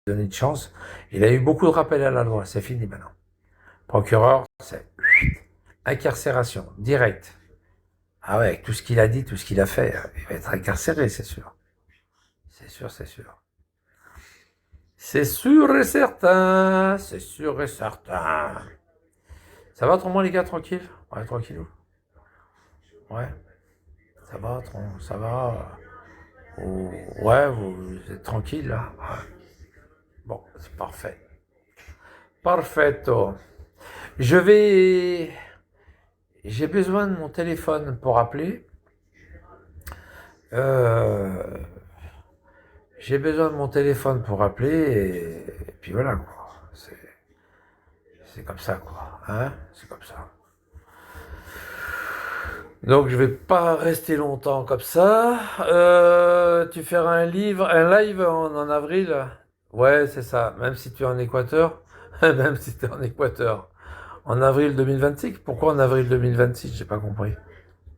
donné de chance. Il a eu beaucoup de rappels à la loi, c'est fini maintenant. Procureur, c'est incarcération, directe. Ah ouais, avec tout ce qu'il a dit, tout ce qu'il a fait, il va être incarcéré, c'est sûr. C'est sûr, c'est sûr. C'est sûr et certain, c'est sûr et certain. Ça va autrement les gars, tranquille? Ouais, tranquillou. Ouais, ça va. Ouais, vous êtes tranquille là. Ouais. Bon, c'est parfait. Parfait. Je vais. J'ai besoin de mon téléphone pour appeler. Euh, j'ai besoin de mon téléphone pour appeler et puis voilà quoi. C'est comme ça quoi. Hein? C'est comme ça. Donc je vais pas rester longtemps comme ça. Tu feras un live en avril. Ouais, c'est ça. Même si tu es en Équateur, même si tu es en Équateur. En avril 2026. Pourquoi en avril 2026? J'ai pas compris.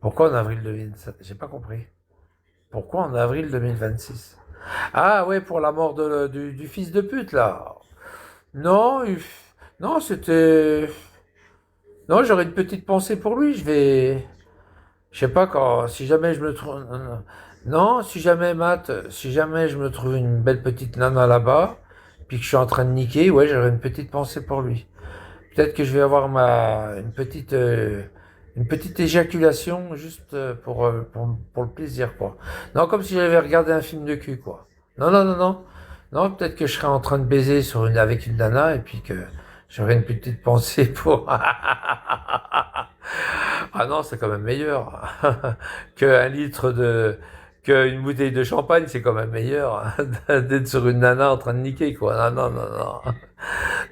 Pourquoi en avril 2026? J'ai pas compris. Pourquoi en avril 2026? Ah ouais, pour la mort du fils de pute là. Non, non, c'était. Non, j'aurais une petite pensée pour lui. Je sais pas quand, si jamais je me trouve, non, si jamais Matt, si jamais je me trouve une belle petite nana là-bas, puis que je suis en train de niquer, ouais, j'aurais une petite pensée pour lui. Peut-être que je vais avoir une petite éjaculation juste pour le plaisir, quoi. Non, comme si j'avais regardé un film de cul, quoi. Non, non, non, non. Non, peut-être que je serais en train de baiser avec une nana et puis que j'aurais une petite pensée pour. Ah non, c'est quand même meilleur qu'un litre de, qu'une bouteille de champagne, c'est quand même meilleur d'être sur une nana en train de niquer, quoi. Non, non, non, non.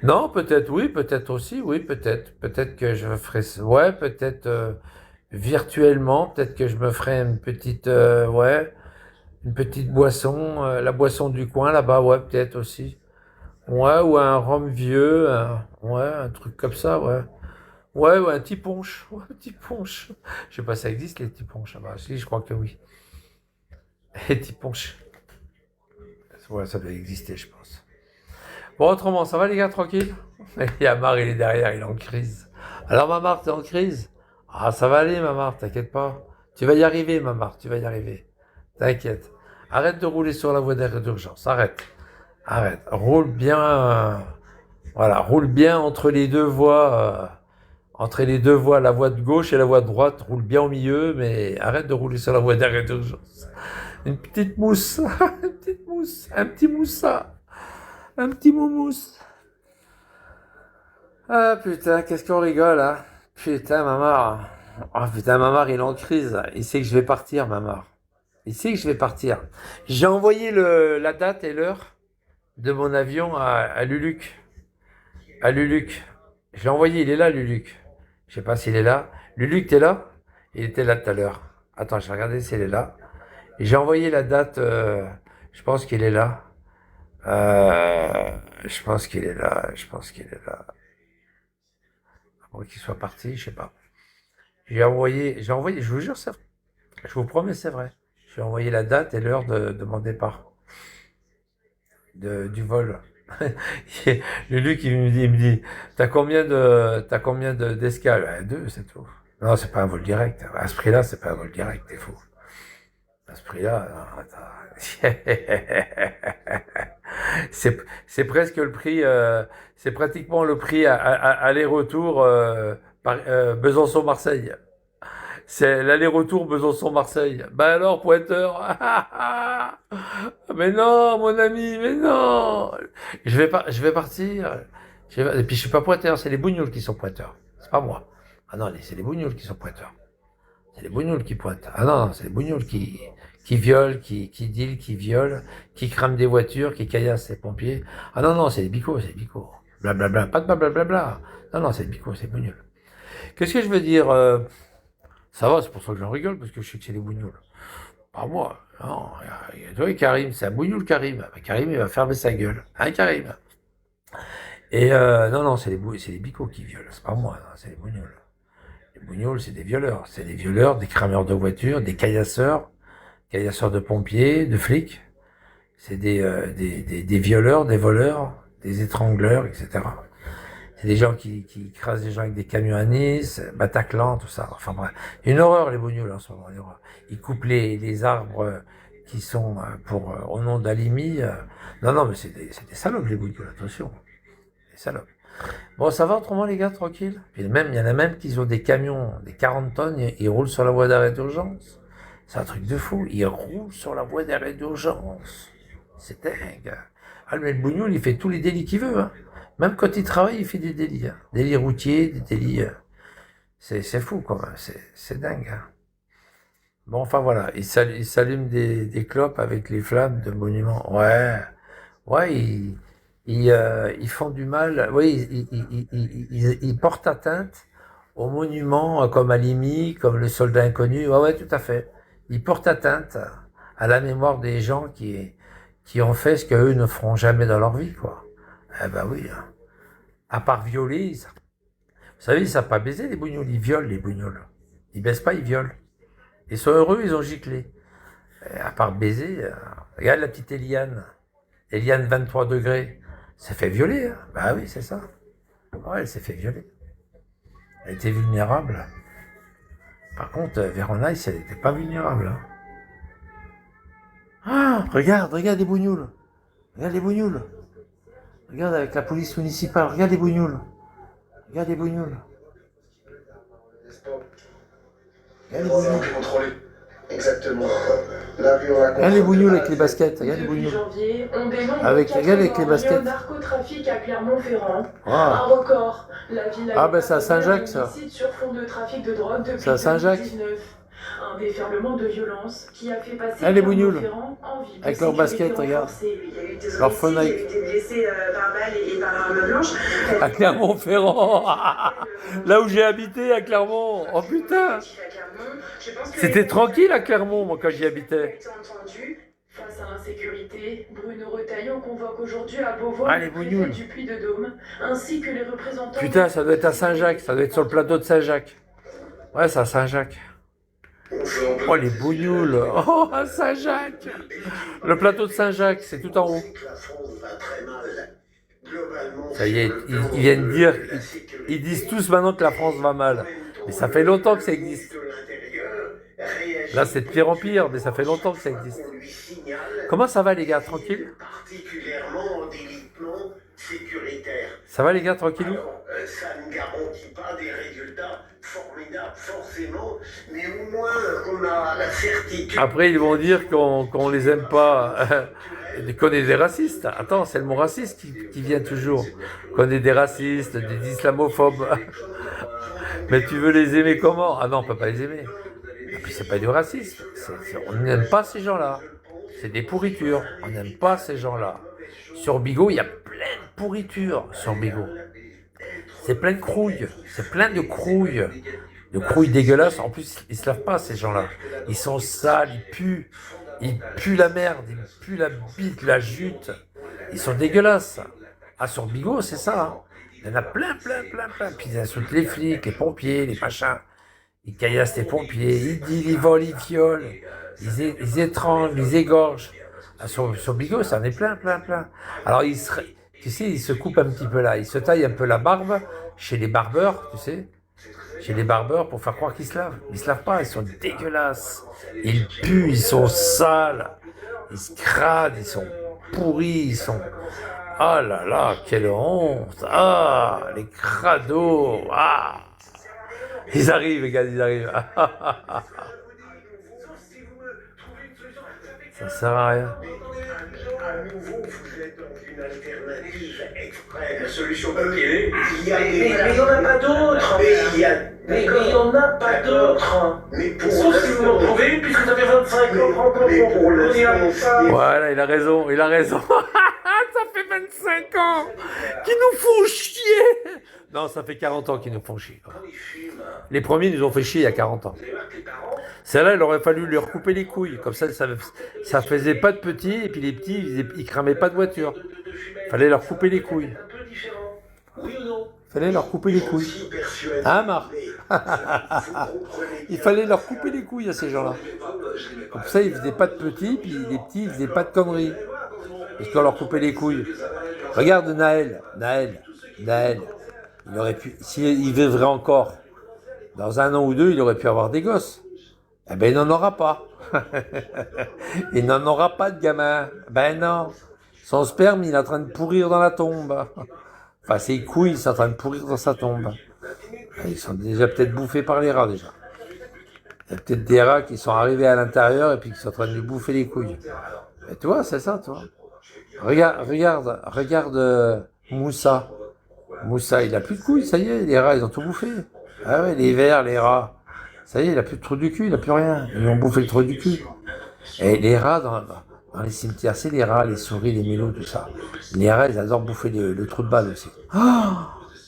Non, peut-être oui, peut-être aussi, oui, peut-être. Peut-être que je ferai, ouais, peut-être virtuellement, peut-être que je me ferai ouais, une petite boisson, la boisson du coin là-bas, ouais, peut-être aussi. Ouais, ou un rhum vieux, ouais, un truc comme ça, ouais. Ouais, ouais, un petit punch, ouais, un petit punch. Je sais pas, ça existe les petits punch, ah bah si, je crois que oui. Les petits punch. Ouais, ça doit exister, je pense. Bon, autrement, ça va les gars, tranquille? Il y a Mar, il est derrière, il est en crise. Alors Mamar, t'es en crise? Ah, ça va aller, Mamar, t'inquiète pas. Tu vas y arriver, Mamar, tu vas y arriver. T'inquiète. Arrête de rouler sur la voie d'arrêt d'urgence, arrête. Arrête. Roule bien, voilà, roule bien entre les deux voies, la voie de gauche et la voie de droite, roule bien au milieu, mais arrête de rouler sur la voie d'arrêt d'urgence. Une petite mousse, une petite mousse, un petit moussa, un petit moumousse. Ah putain, qu'est-ce qu'on rigole, hein? Putain, Mamar. Oh putain, Mamar, il est en crise. Il sait que je vais partir, Mamar. Il sait que je vais partir. J'ai envoyé la date et l'heure de mon avion à Luluc. À Luluc. Je l'ai envoyé, il est là, Luluc. Je sais pas s'il est là. Luluc, t'es là? Il était là tout à l'heure. Attends, je vais regarder s'il est là. J'ai envoyé la date, je pense qu'il est là. Je pense qu'il est là, je pense qu'il est là. Pour qu'il soit parti, je sais pas. J'ai envoyé, je vous jure, c'est vrai. Je vous promets, c'est vrai. J'ai envoyé la date et l'heure de mon départ, du vol. Lulu qui il me dit, t'as combien d'escales? Deux, c'est tout. Non, c'est pas un vol direct. À ce prix-là, c'est pas un vol direct, t'es fou. À ce prix-là, non, attends. C'est presque le prix, c'est pratiquement le prix aller-retour Besançon-Marseille. C'est l'aller-retour Besançon-Marseille. Ben alors, Pointeur. Mais non, mon ami, mais non. Je vais partir. Et puis je suis pas pointeur, c'est les bougnoules qui sont pointeurs. C'est pas moi. Ah non, c'est les bougnoules qui sont pointeurs. C'est les bougnoules qui pointent. Ah non, c'est les bougnoules qui violent, qui dealent, qui violent, qui crament des voitures, qui caillassent les pompiers. Ah non, non, c'est les bicots, c'est les bicots. Blablabla, pas de blablabla. Non, non, c'est les bicots, c'est les bougnoules. Qu'est-ce que je veux dire ça va, c'est pour ça que j'en rigole, parce que je sais que c'est les bougnoules. Pas moi. Non, toi et Karim, c'est un bougnoul Karim. Karim, il va fermer sa gueule. Hein, Karim? Et non, non, c'est les bicots qui violent. C'est pas moi, c'est les bougnoules. Les bougnoules, c'est des violeurs. C'est des violeurs, des crameurs de voitures, des caillasseurs de pompiers, de flics, C'est des violeurs, des voleurs, des étrangleurs, etc. C'est des gens qui écrasent des gens avec des camions à Nice, Bataclan, tout ça. Enfin bref, une horreur les bougnoules en ce moment. Une horreur. Ils coupent les arbres qui sont au nom d'Alimi. Non, non, mais c'est des salopes les bougnoules, attention. Des salopes. Bon, ça va autrement les gars, tranquille. Puis même, il y en a même qui ont des camions, des 40 tonnes, ils roulent sur la voie d'arrêt d'urgence. C'est un truc de fou. Ils roulent sur la voie d'arrêt d'urgence. C'est dingue. Ah, mais le bougnoul, il fait tous les délits qu'il veut. Hein. Même quand il travaille, il fait des délits. Hein. Délits routiers, des délits... c'est fou, quand même. C'est dingue. Hein. Bon, enfin, voilà. Il s'allume des clopes avec les flammes de monuments. Ouais. Ouais, ils font du mal. Oui, ils portent atteinte aux monuments comme Alimi, comme le soldat inconnu. Ouais, ouais, tout à fait. Ils portent atteinte à la mémoire des gens qui ont fait ce qu'eux ne feront jamais dans leur vie, quoi. Eh ben oui. Hein. À part violer, vous savez, ils savent pas baiser les bougnoules. Ils violent les bougnoules. Ils baissent pas, ils violent. Ils sont heureux, ils ont giclé. Et à part baiser, regarde la petite Eliane. Eliane 23 degrés. s'est fait violer. Hein. Bah oui, c'est ça. Ouais, elle s'est fait violer. Elle était vulnérable. Par contre, Véronaïs, elle n'était pas vulnérable. Hein. Ah, regarde les bougnoules. Regarde les bougnoules. Regarde avec la police municipale. Regarde les bougnoules. Regarde les bougnoules. Regarde les bougnoules. Exactement. La rue, on a Regarde les bougnoules avec les baskets. Regarde les Depuis bougnoules. janvier, on dénombre Regarde avec les baskets. narcotrafic à Clermont-Ferrand. Oh. Un record. La ville Ah ben c'est à Saint-Jacques ça. Sur fond de trafic de drogue depuis C'est à Saint-Jacques. 2019. Un déferlement de violence qui a fait passer les bougnoules. Clermont-Ferrand en ville de Avec leurs baskets, sécurité regarde. renforcée. Leur fenêtre. Il y a eu des blessés par balle et par arme blanche. À Clermont-Ferrand. Là où j'ai habité à Clermont. Oh putain. C'était tranquille à Clermont, moi, quand j'y habitais. Face à l'insécurité, Bruno Retailleau convoque aujourd'hui à Beauvau Ah, le les préfet bougnoules. du Puy-de-Dôme, ainsi que les représentants... Putain, ça doit être à Saint-Jacques. Ça doit être sur le plateau de Saint-Jacques. Ouais, c'est à Saint-Jacques. Oh, les bougnoules. Oh, à Saint-Jacques. Le plateau de Saint-Jacques, c'est tout en haut. Ça y est, ils viennent dire... Ils disent tous maintenant que la France va mal. Mais ça fait longtemps que ça existe. Là, c'est de pire en pire, mais ça fait longtemps que ça existe. Comment ça va, les gars? Tranquille? Ça va, les gars? Tranquille? Ça ne garantit pas des résultats formidables, forcément, mais au moins on a la certitude. Après, ils vont dire qu'on les aime pas, qu'on est des racistes. Attends, c'est le mot raciste qui vient toujours. Qu'on est des racistes, des islamophobes. Mais tu veux les aimer comment? Ah non, on peut pas les aimer. Et puis c'est pas du racisme. On n'aime pas ces gens-là. C'est des pourritures. On n'aime pas ces gens-là. Sur Bigot, il y a plein de pourritures sur Bigot. C'est plein de crouilles. C'est plein de crouilles. De crouilles dégueulasses. En plus, ils se lavent pas, ces gens-là. Ils sont sales, ils puent. Ils puent la merde, ils puent la bite, la jute. Ils sont dégueulasses. Ah, sur Bigot, c'est ça. Hein. Il y en a plein. Puis ils insultent les flics, les pompiers, les machins. Ils caillassent les pompiers, ils volent, ils violent, ils étranglent, ils égorgent. Ah, sur Bigot, ça en est plein. Alors, tu sais, ils se coupent un petit peu là. Ils se taillent un peu la barbe chez les barbeurs, tu sais. Chez les barbeurs pour faire croire qu'ils se lavent. Ils se lavent pas, ils sont dégueulasses. Ils puent, ils sont sales. Ils se cradent, ils sont pourris, ils sont... Ah là là, quelle honte. Ah, les crados. Ah. Ils arrivent, les gars, ils arrivent. Ça sert à rien. À nouveau, vous êtes dans une alternative extrême. La solution papier, il y a des... Mais il n'y en a pas d'autres. Mais il n'y en a pas d'autres. Mais pour Sauf si vous m'en trouvez, puisque ça fait 25 ans. Mais pour l'instant... Voilà, il a raison. Ça fait 25 ans qu'ils nous font chier. Non, ça fait 40 ans qu'ils nous font chier. Les premiers nous ont fait chier il y a 40 ans. Celle-là, il aurait fallu leur couper les couilles. Comme ça faisait pas de petits, et puis les petits, ils cramaient pas de voiture. Fallait leur couper les couilles. Fallait leur couper les couilles. Hein, Marc? Il fallait leur couper les couilles à ces gens-là. Comme ça, ils faisaient pas de petits, puis les petits, ils faisaient pas de conneries. parce qu'on leur coupait les couilles. Regarde Naël. Il aurait pu, s'il vivrait encore, dans 1 an ou 2, il aurait pu avoir des gosses. Eh ben, il n'en aura pas. Il n'en aura pas de gamin. Ben non. Son sperme, il est en train de pourrir dans la tombe. Enfin, ses couilles sont en train de pourrir dans sa tombe. Ils sont déjà peut-être bouffés par les rats, déjà. Il y a peut-être des rats qui sont arrivés à l'intérieur et puis qui sont en train de lui bouffer les couilles. Et tu vois, c'est ça, tu vois. Regarde Moussa. Moussa, il a plus de couilles, ça y est, les rats, ils ont tout bouffé. Ah ouais, les vers, les rats. Ça y est, il a plus de trou du cul, il a plus rien. Ils ont bouffé le trou du cul. Et les rats, dans les cimetières, c'est les rats, les souris, les mélous, tout ça. Les rats, ils adorent bouffer le trou de balle aussi.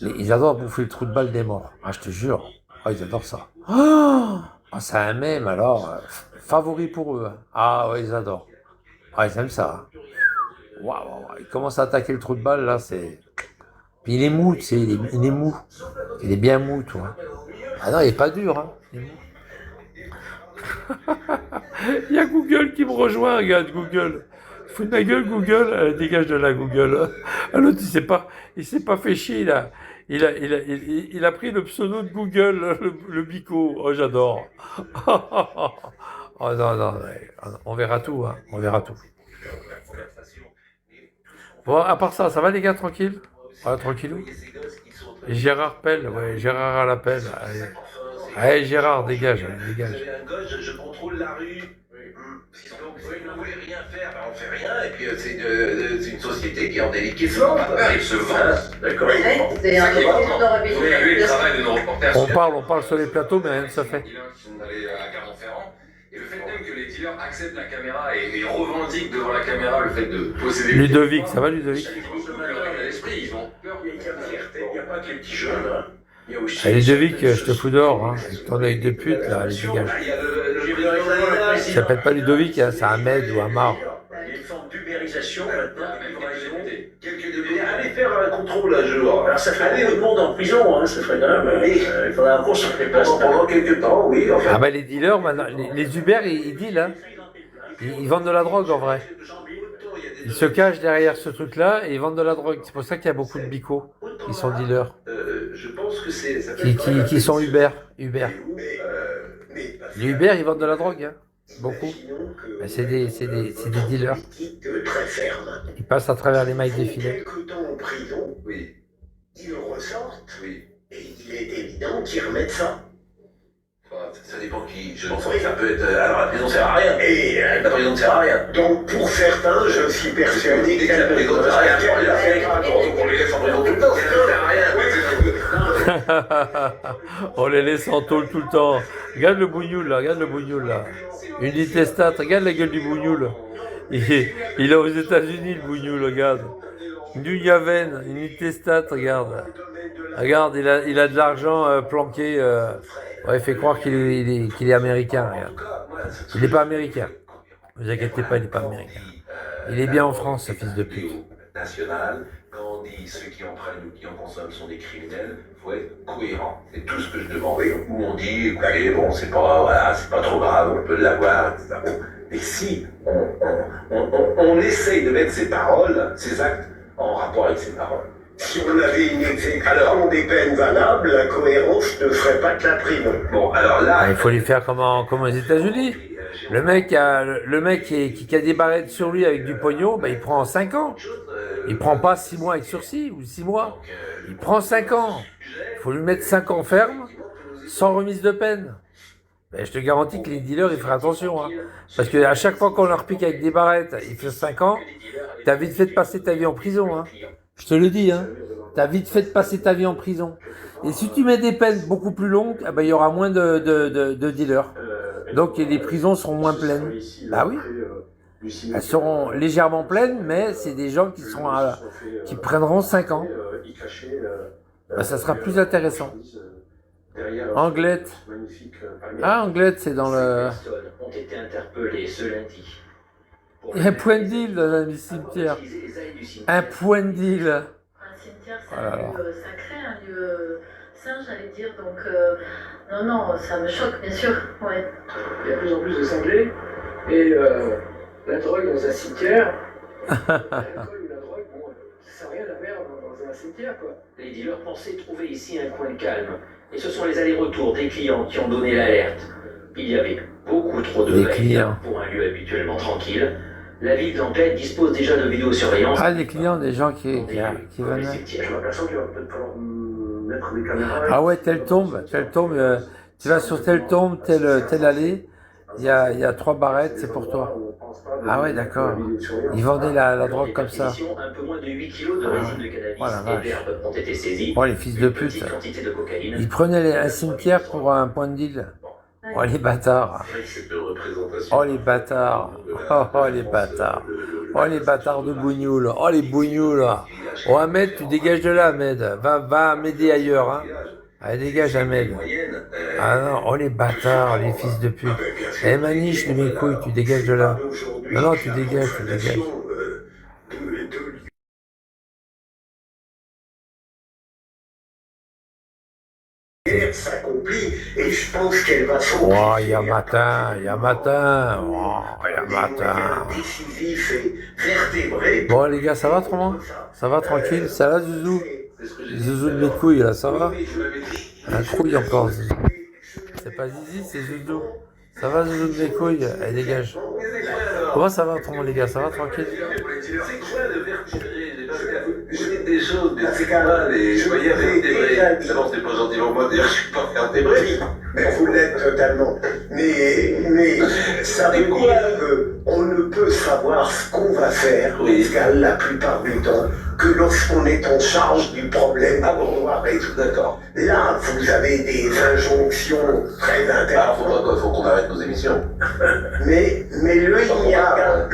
Ils adorent bouffer le trou de balle des morts. Ah, je te jure. Ah, ils adorent ça. C'est un mème, alors. Favori pour eux. Ah, ouais, ils adorent. Ah, ils aiment ça. Waouh, ils commencent à attaquer le trou de balle, là, c'est... Puis il est mou, tu sais, il est mou. Il est bien mou, toi. Ah non, il est pas dur, hein. Il est mou. Il y a Google qui me rejoint, regarde, Google. Fous de ma gueule, Google, allez, dégage de la Google. L'autre, il s'est pas fait chier, là. Il a pris le pseudo de Google, le bico. Oh, j'adore. Oh non, on verra tout, hein. On verra tout. Bon, à part ça va les gars, tranquille? Ouais, tranquillou. Et Gérard pelle, ouais, Gérard à la pelle. Allez, Gérard, dégage. Un gosse, je contrôle la rue. Donc, vous ne voulez rien faire, on fait rien, et puis c'est une société qui est en déliquescence. Elle se vend. D'accord. C'est un Vous avez vu le travail de nos reporters. On parle sur les plateaux, mais rien ne se fait. Qui sont allés à Clermont-Ferrand. Et le fait même que les dealers acceptent la caméra et revendiquent devant la caméra le fait de posséder... Ludovic, ça va Ludovic? Ils ont peur. Il n'y a pas que les petits jeunes. Il y a aussi... Allez Ludovic, je te fous dehors, hein. Avec ton œil de pute, là, allez, dégage. Il s'appelle pas Ludovic, hein, c'est Ahmed ou Amar. Il y a une forme d'ubérisation maintenant, quelques députés. Allez faire un contrôle un jour. Alors ça ferait aller au monde en prison, hein, ça ferait quand même. Il faudrait un cours sur les places pendant quelques temps, oui. Enfin. Ah bah les dealers, maintenant, les Uber, ils dealent, hein. Ils vendent de la drogue en vrai. Ils se cachent derrière ce truc-là et ils vendent de la drogue. C'est pour ça qu'il y a beaucoup de bicots qui sont dealers. Je pense que c'est... Qui sont Uber. Les Uber, ils vendent de la drogue, hein. Beaucoup. Mais c'est des dealers. Très ferme. Ils passent à travers les mailles des filets. Quelques temps en prison, Oui, ils ressortent, oui. et il est évident qu'ils remettent ça. Enfin, ça dépend qui. Je pense que ça peut être. Alors la prison sert à rien. Et La prison ne sert à rien. donc pour certains, je suis persuadé Dès que la prison sert à rien, on les laisse en prison tout le temps, ça ne sert à rien. On les laisse en tôle tout le temps. Regarde le bougnoul là, Une intestate, regarde la gueule du bougnoul. Il est aux États-Unis le bougnoul, regarde. Du Yaven, une intestate, regarde. Regarde, il a de l'argent planqué. Ouais, il fait croire qu'il est américain, regarde. Il n'est pas américain. Ne vous inquiétez pas, il n'est pas américain. Il est bien en France, ce fils de pute. National, quand on dit ceux qui en prennent ou qui en consomment sont des criminels, il faut être cohérent. C'est tout ce que je demande. Où on dit, écoutez, bon, c'est pas trop grave, on peut l'avoir, etc. Bon. Mais si on essaye de mettre ses paroles, ses actes, en rapport avec ses paroles. Si on avait une exécution des peines valables, la cohérence ne ferait pas que la prime. Bon, alors là... Il faut lui faire comme aux États-Unis. Le mec qui a des barrettes sur lui avec du pognon, ben il prend 5 ans. Il prend pas 6 mois avec sursis ou 6 mois. Il prend 5 ans. Il faut lui mettre 5 ans ferme, sans remise de peine. Ben, je te garantis que les dealers, ils feraient attention. Hein. Parce qu'à chaque fois qu'on leur pique avec des barrettes, il fait 5 ans, t'as vite fait de passer ta vie en prison. Hein. Je te le dis, hein. T'as vite fait de passer ta vie en prison. Et si tu mets des peines beaucoup plus longues, eh ben, il y aura moins de dealers. Donc les prisons seront moins pleines. Bah oui. Elles seront légèrement pleines, mais c'est des gens qui prendront 5 ans. Ben, ça sera plus intéressant. Anglette. Ah, Anglette, c'est dans le... ont été interpellés ce lundi. Il y a un point de deal dans le cimetière. Un point de deal. Un cimetière, c'est un lieu sacré, un lieu saint, j'allais dire. Donc, non, ça me choque, bien sûr. Ouais. Il y a de plus en plus de cinglés. Et la drogue dans un cimetière, L'alcool ou la drogue, bon, ça n'a rien à faire dans un cimetière, quoi. Les dealers pensaient trouver ici un coin de calme. Et ce sont les allers-retours des clients qui ont donné l'alerte. Il y avait beaucoup trop de Les va-et-vient clients. pour un lieu habituellement tranquille. La ville d'Anglet dispose déjà de vidéosurveillance. Ah, les clients, des gens qui dans des venaient. cimetières. J'ai l'impression qu'il va peut-être falloir mettre des caméras. Ah ouais, telle tombe, tu vas sur telle tombe, telle allée, il y a 3 barrettes, c'est pour toi. Ah ouais, d'accord. Ils vendaient la drogue comme ça. Un peu moins de 8 kilos de résine de cannabis Oh la et vache. d'herbe ont été saisis. Oh, les fils de Une pute. petite quantité de cocaïne. Ils prenaient un cimetière pour un point de deal. Oh, les bâtards. Cette représentation. Oh, les bâtards. Oh, les bâtards. Oh, les bâtards de bougnoules. Oh, les bougnoules. Oh, Ahmed, tu dégages de là, Ahmed. Va m'aider ailleurs, hein. Allez, dégage, Ahmed. Ah non, oh, les bâtards, les fils de pute. Eh, Maniche, de mes couilles, tu dégages de là. Non, non, tu dégages, tu dégages. S'accomplit et je pense qu'elle va s'en Oh, il y a matin. Oh, il y a matin. décisif et vertébré. Bon, les gars, ça va, autrement? Ça va, tranquille? Ça va, Zouzou? Zouzou de mes couilles, là, ça va? Un crouille encore, Zouzou. C'est pas Zizi, c'est Zouzou. Ça va, Zouzou de mes couilles? Allez, dégage. Comment ça va, autrement, les gars? Ça va, tranquille? C'est quoi le vertébré? Vous dites des choses, mais c'est pas les joyeux vertébrés. D'abord, c'est pas gentil pour moi de dire que je suis pas vertébré. Mais vous l'êtes totalement. Mais ça veut dire qu'on ne peut savoir ce qu'on va faire, la plupart du temps, que lorsqu'on est en charge du problème qu'on doit résoudre. D'accord. Là, vous avez des injonctions très Alors, intéressantes. faut qu'on arrête nos émissions. Mais le Ignaga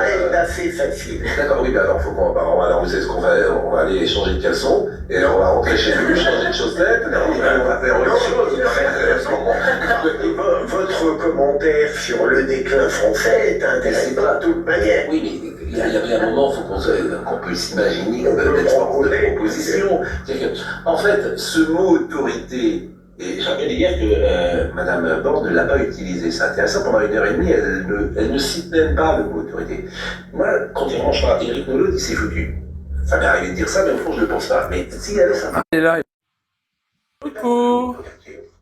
est assez facile. D'accord, oui, bah alors, faut qu'on, alors, vous savez ce qu'on va, on va aller changer de caleçon, et alors on va rentrer chez lui, changer de chaussettes, et on va faire autre chose. Votre commentaire sur le déclin français est intéressant de toute manière. Oui, mais il y a bien un moment, faut qu'on peut s'imaginer d'être force de proposition. C'est-à-dire que, en fait, ce mot autorité, et j'aimerais dire que Madame Borne ne l'a pas utilisé. C'est intéressant, pendant 1h30, elle ne cite même pas le mot autorité. Moi, quand il range Éric Nolot dit c'est foutu. Ça m'est arrivé de dire ça, mais au fond, je ne le pense pas. Mais s'il y avait ça. Il est là. Coucou.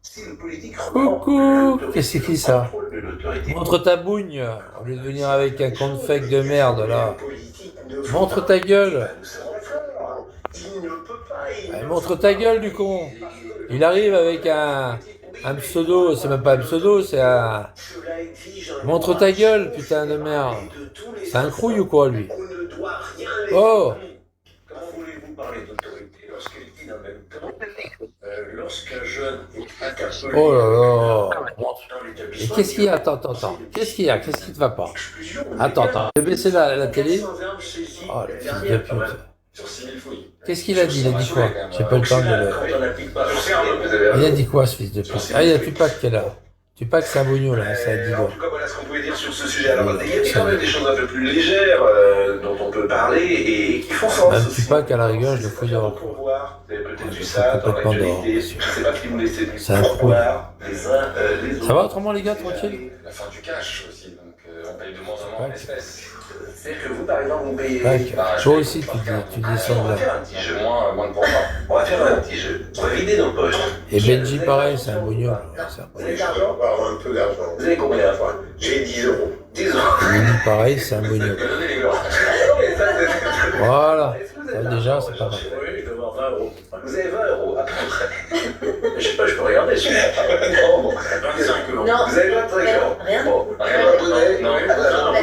Si le politique Coucou. Qu'est-ce que c'est qui ça? contrôle de l'autorité. Montre ta bougne. Au lieu de venir avec un compte fake de merde, là. Montre ta gueule. Montre ta gueule, du con. Il arrive avec un pseudo, c'est même pas un pseudo, c'est un... Montre ta gueule, putain de merde. C'est un crouille ou quoi, lui? Oh. Comment voulez-vous parler d'autorité lorsqu'elle dit en même temps lorsqu'un jeune est interpellé Oh là là. dans Et l'établissement, qu'est-ce qu'il y a? Attends. Qu'est-ce qu'il y a? Qu'est-ce qui te va pas? Attends. J'ai baissé la télé. Oh, le fils de pute. Qu'est-ce qu'il a dit? Il a dit quoi? J'ai pas le temps de le... Il a dit quoi, ce fils de pute? Ah, il y a Tupac qui est là. Tupac, c'est un bougnou, là. Ça a dit En bon. tout cas, voilà ce qu'on pouvait dire sur ce sujet. Alors, il y a quand même des choses un peu plus légères dont on peut parler et qui font sens. Même aussi. Tupac, à la rigueur, je le fous dehors. Pour voir, vous avez peut-être vu Je ça suis dans complètement l'actualité. dehors, Je sais pas qui vous laissez du C'est un pour trou. voir les uns les autres. Ça va autrement, les gars, tranquille? La fin du cash aussi, donc on paye de moins en moins en espèces. C'est-à-dire que vous, par exemple, vous payez. Tupac, toi aussi, tu descends On va là. faire un petit jeu. Moins de pourcent. On va faire un petit jeu. On va vider nos poches. Et Benji, pareil, c'est un bougnou. C'est un Vous avez de l'argent? un peu d'argent. Vous avez combien à fois? J'ai 10 euros. 10 euros. Benji, pareil, c'est un bougnou. Donnez les gars. Voilà. Ça, déjà, c'est pas mal. Oui, je dois avoir 20 euros. Vous avez 20 euros à peu près. Je sais pas, je peux regarder sur Non, bon. 25 euros. Non. Vous avez 25 euros. Rien. Bon, Rien. vous n'avez Non.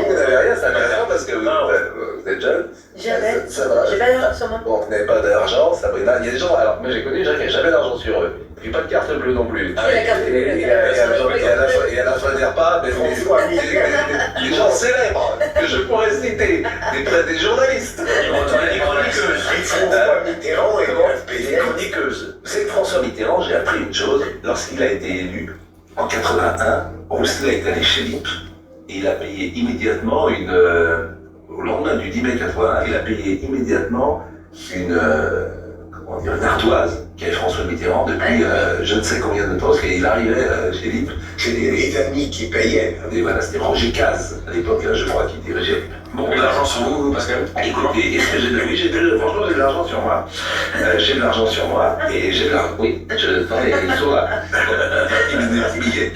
vous n'avez rien, c'est intéressant parce que vous êtes jeune. Jamais. Ça va. J'ai pas d'argent sur moi. Bon, vous n'avez pas d'argent, Sabrina. Il y a des gens, alors moi j'ai connu des gens qui n'avaient jamais d'argent sur eux. Puis pas de carte bleue non plus. Ah, la carte bleue. Et à la fin des repas, des gens célèbres que je pourrais citer, des journalistes. Des François Mitterrand et Des chroniqueuses. Vous savez que François Mitterrand, j'ai appris une chose, lorsqu'il a été élu en 81, Rousselet est allé chez l'IP et il a payé immédiatement au lendemain du 10 mai 81, il a payé immédiatement on dirait une ardoise qu'avait François Mitterrand depuis je ne sais combien de temps, parce qu'il arrivait chez les amis qui payaient. Et voilà, c'était Roger Caz, à l'époque, je crois, qui dirigeait. Bon, et l'argent sur vous, Pascal? Écoutez, franchement, j'ai de l'argent sur moi. J'ai de l'argent sur moi, et j'ai de l'argent. Oui, ils sont là. Ils nous expliquaient.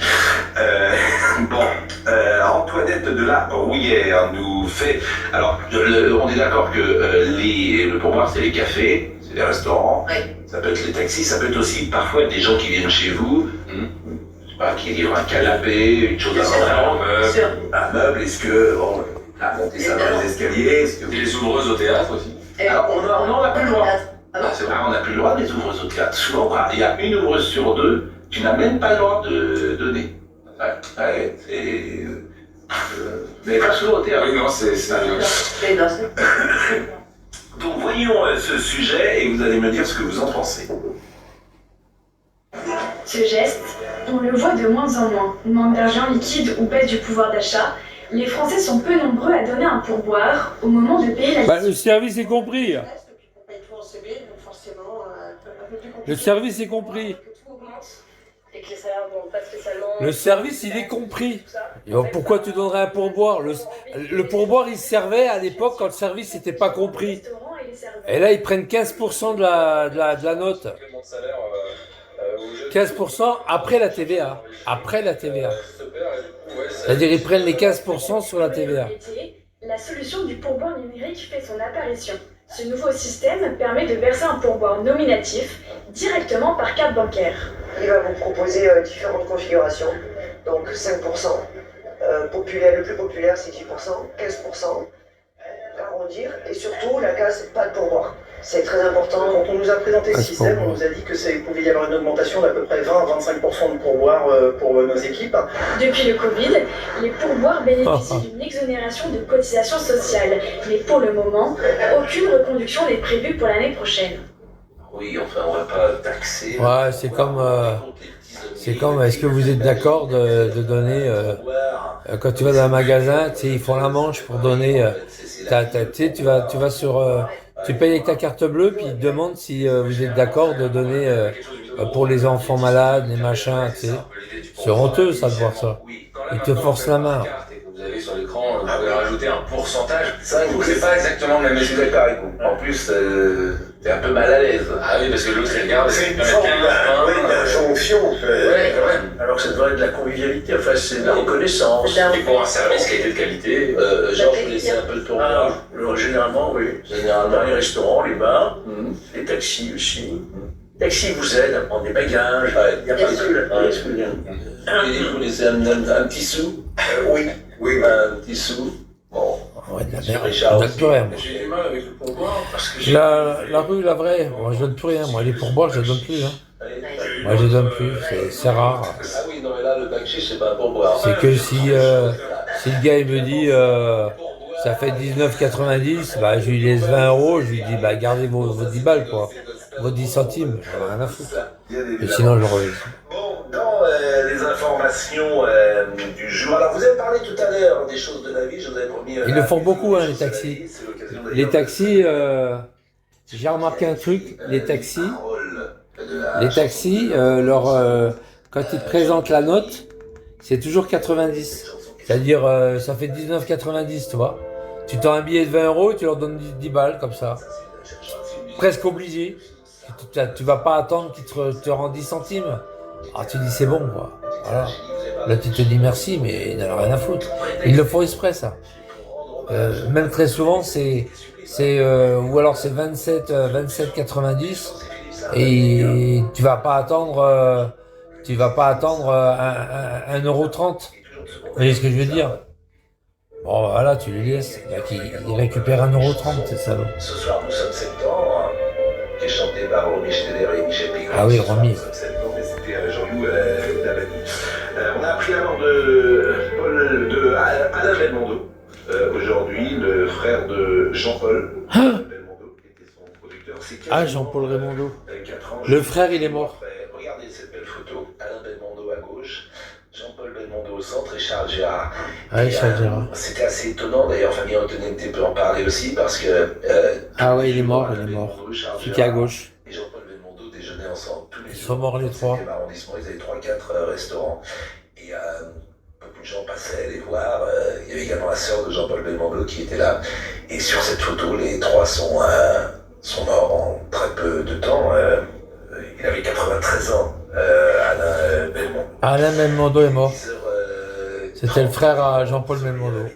Antoinette de la Rouillère nous fait. Alors, on est d'accord que le pourboire, c'est les cafés, c'est les restaurants, ça peut être les taxis, ça peut être aussi parfois des gens qui viennent chez vous, je sais pas, qui livrent un canapé, une chose à vendre, un meuble, est-ce que, bon, à monter ça dans les escaliers, est-ce que... Les ouvreuses au théâtre aussi. Alors, on n'en a plus le droit. C'est vrai. On n'a plus le droit des ouvreuses au théâtre. Souvent, il y a une ouvreuse sur deux, tu n'as même pas le droit de donner. Mais pas souvent au théâtre. Oui, non, c'est... Donc voyons ce sujet et vous allez me dire ce que vous en pensez. Ce geste, on le voit de moins en moins. Manque d'argent liquide ou baisse du pouvoir d'achat, les Français sont peu nombreux à donner un pourboire au moment de payer la... Le service est compris. Le service est compris. Et que les salaires ne vont pas spécialement... Le service, il est compris. Et pourquoi tu donnerais un pourboire? Le pourboire, il servait à l'époque quand le service n'était pas compris. Et là, ils prennent 15% de la note. 15% après la TVA. Après la TVA. C'est-à-dire, ils prennent les 15% sur la TVA. La solution du pourboire numérique fait son apparition. Ce nouveau système permet de verser un pourboire nominatif directement par carte bancaire. Il va vous proposer différentes configurations, donc 5%, populaire, le plus populaire c'est 10%, 15%, arrondir, et surtout la case pas de pourboire. C'est très important. Quand on nous a présenté ce système, on nous a dit que il pouvait y avoir une augmentation d'à peu près 20 à 25% de pourboire pour nos équipes. Depuis le Covid, les pourboires bénéficient d'une exonération de cotisations sociales. Mais pour le moment, aucune reconduction n'est prévue pour l'année prochaine. Oui, enfin, on va pas taxer. Ouais, c'est comme, est-ce que vous êtes d'accord de donner, quand tu vas dans un magasin, tu sais, ils font la manche pour donner, tu sais, tu vas sur, tu payes avec ta carte bleue, puis ils te demandent si vous êtes d'accord de donner pour les enfants malades, les machins, tu sais. C'est honteux, ça, de voir ça. Ils te forcent la main. Vous avez sur l'écran, vous pouvez rajouter un pourcentage. C'est pas exactement le même Je suis d'accord avec vous. En plus, t'es un peu mal à l'aise. Ah oui, parce que l'autre, il regarde. C'est une forme d'injonction. Alors que ça devrait être de la convivialité, enfin c'est de la reconnaissance. Et pour un service qui a été de qualité. Georges, vous laissez un peu le pourboire. Généralement, oui. Dans les restaurants, les bars, les taxis aussi. Les taxis vous aident à prendre des bagages, il n'y a pas de truc là. Vous laissez un petit sou. Oui, un petit sou. Bon. Ouais, de la merde. Je donne plus rien, moi. J'ai du mal avec le pourboire parce que La rue, la vraie, moi, je donne plus rien. Moi, les pourboires, je donne plus, hein. Moi, je donne plus. C'est rare. Ah oui, non, mais là, le bac c'est pas un pourboire. C'est que si le gars, il me dit, ça fait 19,90, bah, je lui laisse 20 €, je lui dis, bah, gardez vos 10 balles, quoi. Vos 10 centimes. J'en ai rien à foutre. Et sinon, je le relève. Bon, dans les informations du jour. Alors, vous avez parlé tout à l'heure des choses de la vie, je vous avais promis. Ils le font beaucoup, hein, les taxis. Les taxis, j'ai remarqué un truc, les taxis, quand ils te présentent la note, c'est toujours 90. C'est-à-dire, ça fait 19,90, tu vois. Tu tends un billet de 20 €, tu leur donnes 10 balles, comme ça. Presque obligé. Tu vas pas attendre qu'ils te rendent 10 centimes. Alors tu dis c'est bon, quoi. Voilà. Là tu te dis merci, mais il n'en a rien à foutre. Ils le font exprès, ça. Même très souvent, ou alors c'est 27,90 et tu vas pas attendre 1,30 €. Vous voyez ce que je veux dire? Bon, voilà, tu les laisses. Ils récupèrent 1,30 €, c'est salaud. Ce soir, nous sommes septembre, qui est chanté par Romy Schneider et Michel Piccolo. Ah oui, Romy. C'était Jean-Loup Dabadi. On a appris la mort de Alain Belmondo. Aujourd'hui, le frère de Jean-Paul Belmondo, qui était son producteur. Ah, Jean-Paul Belmondo. Le frère, il est mort. Regardez cette belle photo. Alain Belmondo à gauche. Jean-Paul Belmondo au centre et Charles Gérard. Ah oui, Charles Gérard. C'était assez étonnant, d'ailleurs, Fabien Antonente peut en parler aussi, parce que... ah ouais, il est mort. Qui est à gauche. Et Jean-Paul sont morts les trois. 7e arrondissement, ils avaient 3-4 restaurants. Et beaucoup de gens passaient les voir. Il y avait également la sœur de Jean-Paul Belmondo qui était là. Et sur cette photo, les trois sont morts en très peu de temps. Il avait 93 ans, Alain Belmondo. Alain Belmondo est mort. C'était le frère à Jean-Paul Belmondo.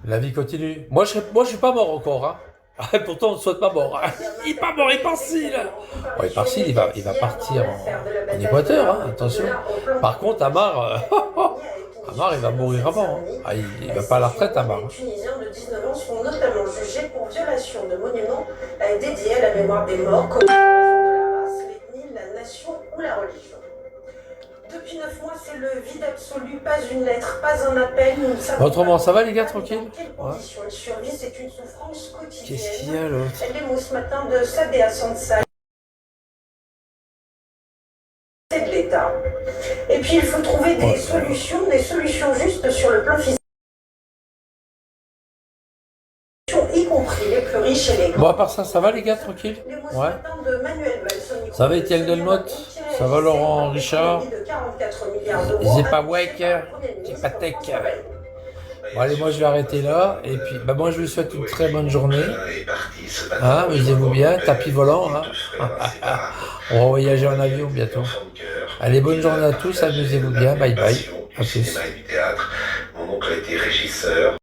La vie continue. Moi, je suis pas mort encore. Hein. Pourtant, on ne souhaite pas mort. Hein. Il est pas mort, il part ci, là. Bon, il part ci, il va partir en Équateur, hein, attention. Par contre, Amar, Amar, il va mourir avant. Hein. Ah, il va pas à la retraite, Amar. Les Tunisiens de 19 ans sont notamment jugés pour violation de monuments dédiés à la mémoire des morts, comme la race, l'ethnie, la nation ou la religion. Depuis 9 mois, c'est le vide absolu, pas une lettre, pas un appel. Nous ne savons Autrement, pas ça va les gars, tranquille? dans quelles conditions ils survivent, c'est une souffrance quotidienne. Qu'est-ce qu'il y a l'autre? Les mots ce matin de Sabéa Sansal. C'est de l'État. Et puis il faut trouver des solutions justes sur le plan physique, y compris les plus riches et les grands. Bon, à part ça va les gars, tranquille? Ouais. Ça va Étienne Delmotte? Ça va Laurent Richard? Zepawek? Zepatek? Bon allez, moi je vais arrêter là. Et puis, bah moi je vous souhaite une très bonne journée. Hein, amusez-vous bien, tapis volant. Hein. On va voyager en avion bientôt. Allez, bonne journée à tous, amusez-vous bien, bye bye. À plus. Mon oncle a été régisseur.